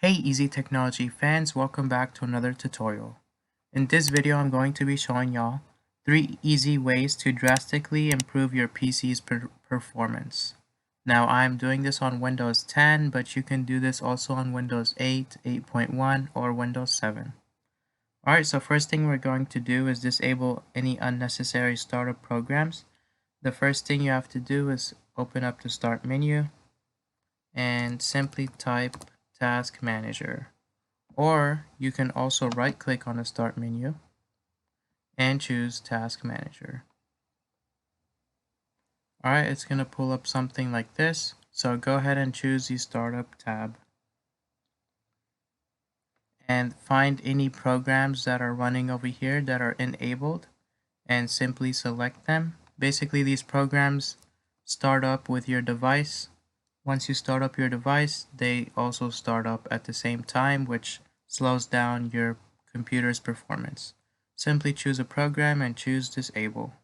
Hey Easy Technology fans, welcome back to another tutorial. In this video I'm going to be showing y'all 3 easy ways to drastically improve your PC's performance. Now I'm doing this on Windows 10, but you can do this also on Windows 8, 8.1, or Windows 7. Alright, so first thing we're going to do is disable any unnecessary startup programs. The first thing you have to do is open up the Start menu and simply type Task Manager. Or you can also right click on the Start menu and choose Task Manager. Alright, it's going to pull up something like this. So go ahead and choose the Startup tab. And find any programs that are running over here that are enabled and simply select them. Basically, these programs start up with your device. Once you start up your device, they also start up at the same time, which slows down your computer's performance. Simply choose a program and choose Disable.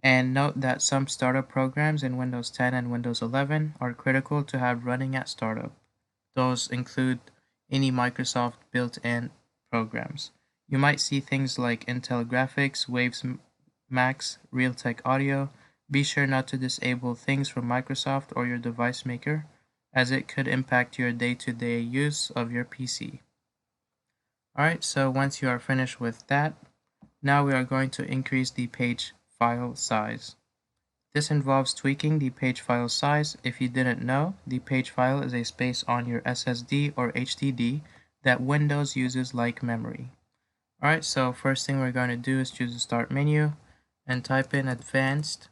And note that some startup programs in Windows 10 and Windows 11 are critical to have running at startup. Those include any Microsoft built-in programs. You might see things like Intel Graphics, Waves Max, Realtek Audio. Be sure not to disable things from Microsoft or your device maker, as it could impact your day-to-day use of your PC. Alright, so once you are finished with that, now we are going to increase the page file size. This involves tweaking the page file size. If you didn't know, the page file is a space on your SSD or HDD that Windows uses like memory. Alright, so first thing we're going to do is choose the Start menu and type in Advanced System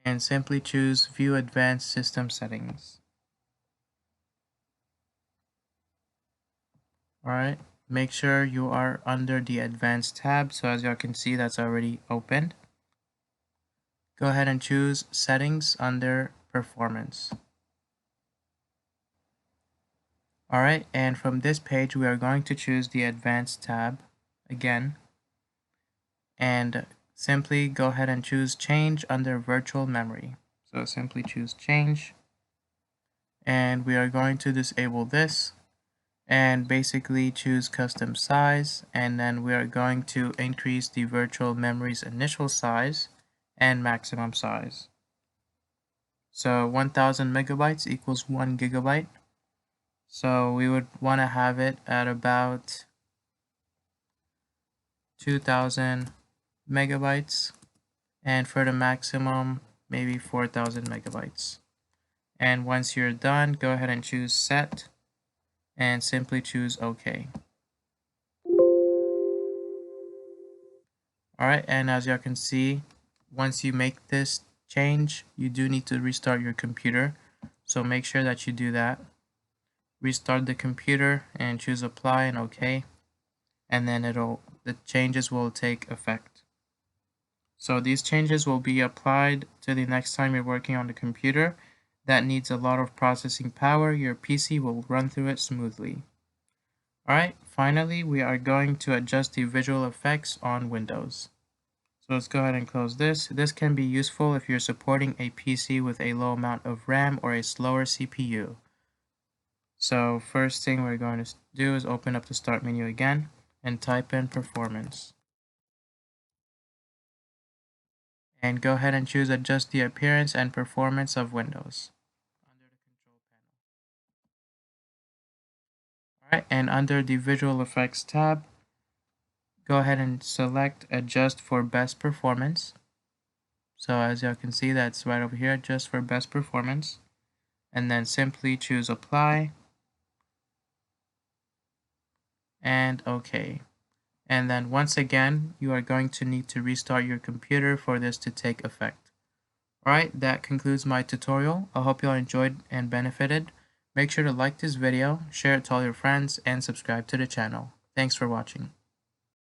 and simply choose View Advanced System Settings. Alright, make sure you are under the Advanced tab, so as you can see that's already opened. Go ahead and choose Settings under Performance. Alright, and from this page we are going to choose the Advanced tab again and simply go ahead and choose Change under Virtual Memory. So simply choose Change and we are going to disable this and basically choose Custom Size, and then we are going to increase the virtual memory's initial size and maximum size. So 1000 megabytes equals 1 gigabyte. So we would want to have it at about 2000 megabytes, and for the maximum maybe 4000 megabytes. And once you're done, go ahead and choose Set and simply choose OK. Alright, and as you can see, once you make this change, you do need to restart your computer. So make sure that you do that. Restart the computer and choose Apply and OK. And then the changes will take effect. So these changes will be applied to the next time you're working on the computer that needs a lot of processing power. Your PC will run through it smoothly. Alright, finally we are going to adjust the visual effects on Windows. So let's go ahead and close this. This can be useful if you're supporting a PC with a low amount of RAM or a slower CPU. So first thing we're going to do is open up the Start menu again and type in Performance. And go ahead and choose Adjust the Appearance and Performance of Windows under the Control panel. Alright, and under the Visual Effects tab, go ahead and select Adjust for Best Performance. So as you can see, that's right over here, Adjust for Best Performance. And then simply choose Apply and OK. And then once again, you are going to need to restart your computer for this to take effect. Alright, that concludes my tutorial. I hope you all enjoyed and benefited. Make sure to like this video, share it to all your friends, and subscribe to the channel. Thanks for watching.